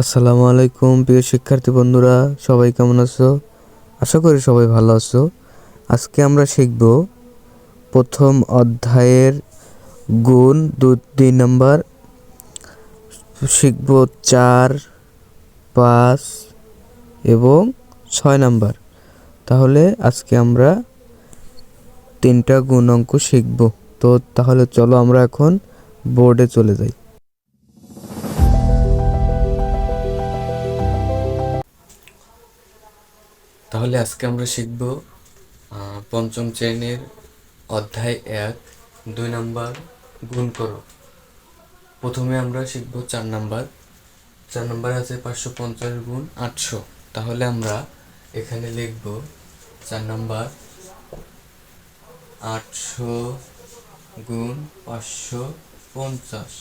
আসসালামু আলাইকুম প্রিয় শিক্ষার্থী বন্ধুরা, সবাই কেমন আছো? আশা করি সবাই ভালো আছো। আজকে আমরা শিখব প্রথম অধ্যায়ের গুণ 2 নম্বর, শিখব 4, 5 এবং 6 নম্বর। তাহলে আজকে আমরা 3টা গুণ অঙ্ক শিখব। তো তাহলে চলো আমরা এখন বোর্ডে চলে যাই। তাহলে আজকে আমরা শিখব পঞ্চম শ্রেণীর অধ্যায় 1, 2 নম্বর গুণ করো। প্রথমে আমরা শিখব 4 নম্বর। 4 নম্বর আছে 550 গুণ 800। তাহলে আমরা এখানে লিখব 4 নম্বর 800 গুণ 550।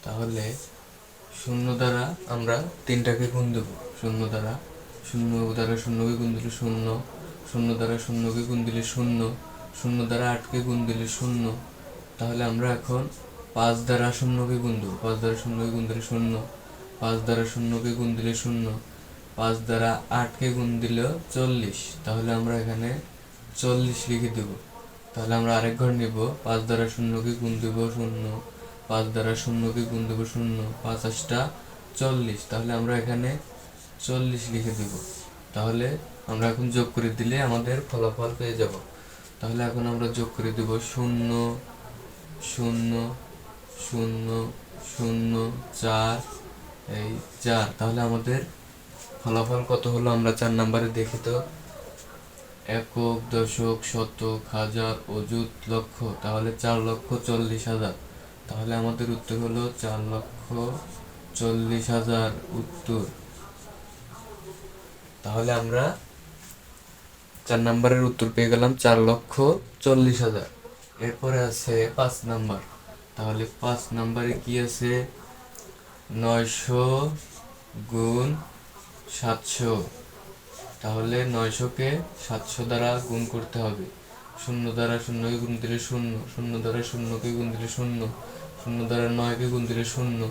তাহলে শূন্য দ্বারা আমরা 3টাকে গুণ দেব। শূন্য দ্বারা শূন্যকে গুণ দিলে 0, 0 দ্বারা 0কে গুণ দিলে 0, 0 দ্বারা 8কে গুণ দিলে 0। তাহলে আমরা এখন 5 দ্বারা 0কে গুণ দেবো। 5 দ্বারা 0কে গুণ দিলে 0, 5 দ্বারা 0কে গুণ দিলে 0, 5 দ্বারা 8কে গুণ দিলে 40। তাহলে আমরা এখানে 40 লিখে দেব। তাহলে আমরা আরেক ঘর নিব। 5 দ্বারা 0কে গুণ দেব 0, 5 দ্বারা 0কে গুণ দেব 0, 5 8টা 40। তাহলে আমরা এখানে 40 লিখে দেব। তাহলে আমরা এখন যোগ করে দিলে আমাদের ফলাফল পেয়ে যাব। তাহলে এখন আমরা যোগ করে দেব 0 0 0 0 4 4। তাহলে আমাদের ফলাফল কত হলো আমরা 4 নম্বরে দেখি তো। একক, দশক, শতক, হাজার, অযুত, লক্ষ। তাহলে 4,40,000। তাহলে আমাদের উত্তর হলো 4,40,000 উত্তর। তাহলে আমরা 4 নম্বরের উত্তর পেয়ে গেলাম 4,40,000। এরপরে আছে 5 নম্বর। তাহলে 5 নম্বরে কি আছে? 900 গুণ 700। তাহলে 900কে 700 দ্বারা গুণ করতে হবে। 0 দ্বারা 0কে গুণ দিলে 0, 0 দ্বারা 0কে গুণ দিলে 0, 0 দ্বারা 9কে গুণ দিলে 0।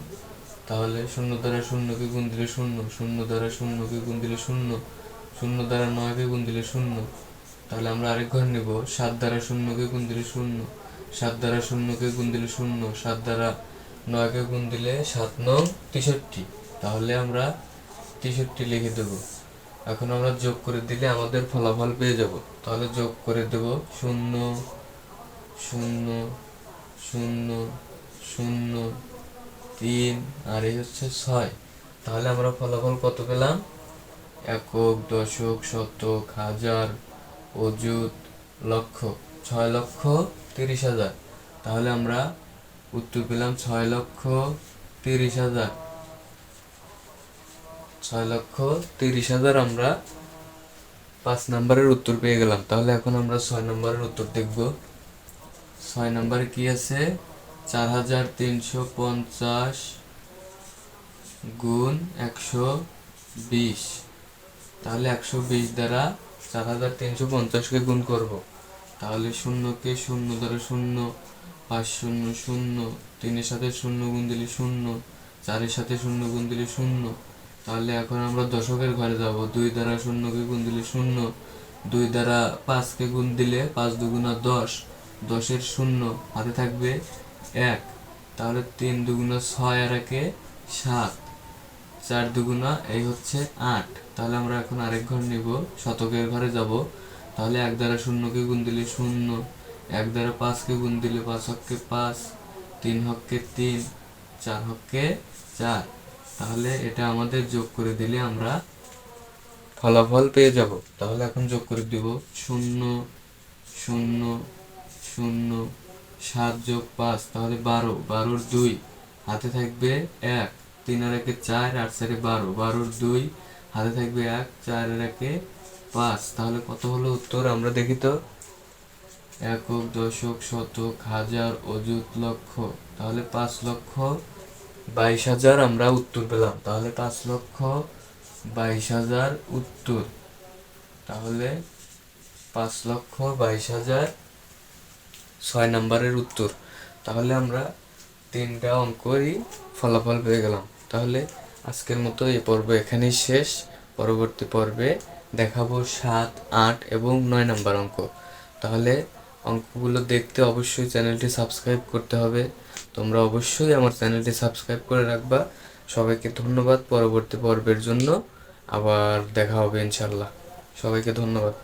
তাহলে 0 দ্বারা 0কে গুণ দিলে 0, 0 দ্বারা 0কে গুণ দিলে 0, 0 দ্বারা 9কে গুণ দিলে 0। তাহলে আমরা আরেক ঘর নেব। 7 দ্বারা 0কে গুণ দিলে 0, 7 দ্বারা 0কে গুণ দিলে 0, 7 দ্বারা 9কে গুণ দিলে 7 9 63। তাহলে আমরা 63 লিখে দেব। এখন আমরা যোগ করে দিলে আমাদের ফলাফল পেয়ে যাব। তাহলে যোগ করে দেব 0 0 0 0 3 আর এই হচ্ছে 6। তাহলে আমরা ফলাফল কত পেলাম? একক, দশক, শতক, হাজার, অযুত, লক্ষ। 6,30,000। তাহলে আমরা উত্তর পেলাম 6,30,000। 6,30,000 আমরা 5 নম্বরের উত্তর পেয়ে গেলাম। তাহলে এখন আমরা 6 নম্বরের উত্তর দেখব। 6 নম্বরে কি আছে? 4,350 গুণ 120। তাহলে 120 দ্বারা 4,350কে গুণ করব। তাহলে 0কে 0 দ্বারা 0, 5 0 0, 3-এর সাথে 0 গুণ দিলে 0, 4-এর সাথে 0 গুণ দিলে 0। তাহলে এখন আমরা দশকের ঘরে যাব। 2 দ্বারা 0কে গুণ দিলে 0, 2 দ্বারা 5কে গুণ দিলে 5 দুগুণা 10, 10-এর 0 হাতে থাকবে 1। তাহলে 3 দুগুণা 6 আর 1-এ 7, 4 দুগুণা এই হচ্ছে 8। তাহলে আমরা এখন আরেক ঘর নিব। শতকের ঘরে যাব। তাহলে 1 দ্বারা 0কে গুণ দিলে 0, 1 দ্বারা 5কে গুণ দিলে 5 হক্কে 5, 3 হক্কে 3, 4 হক্কে 4। তাহলে এটা আমাদের যোগ করে দিলে আমরা ফলাফল পেয়ে যাব। তাহলে এখন যোগ করে দিব 0 0 0 7 যোগ 5। তাহলে 12, 12-র 2 হাতে থাকবে 1, 3 আর 1-এ 4, 8 4-এ 12, 12-র 2 হাতে থাকবে 1, 4 আর 1-এ 5। তাহলে কত হলো উত্তর আমরা দেখি তো। একক, দশক, শতক, হাজার, অযুত, লক্ষ। তাহলে 5,22,000 আমরা উত্তর পেলাম। তাহলে 5,22,000 উত্তর। তাহলে 5,22,000 6 নম্বরের উত্তর। তাহলে আমরা 3টা অঙ্কই ফলাফল পেয়ে গেলাম। তাহলে আজকের মতো এই পর্ব এখানেই শেষ। পরবর্তী পর্বে দেখাবো 7, 8 এবং 9 নাম্বার অঙ্ক। তাহলে অঙ্কগুলো দেখতে অবশ্যই চ্যানেলটি সাবস্ক্রাইব করতে হবে। তোমরা অবশ্যই আমার চ্যানেলটি সাবস্ক্রাইব করে রাখবা। সবাইকে ধন্যবাদ। পরবর্তী পর্বের জন্য আবার দেখা হবে ইনশাল্লাহ। সবাইকে ধন্যবাদ।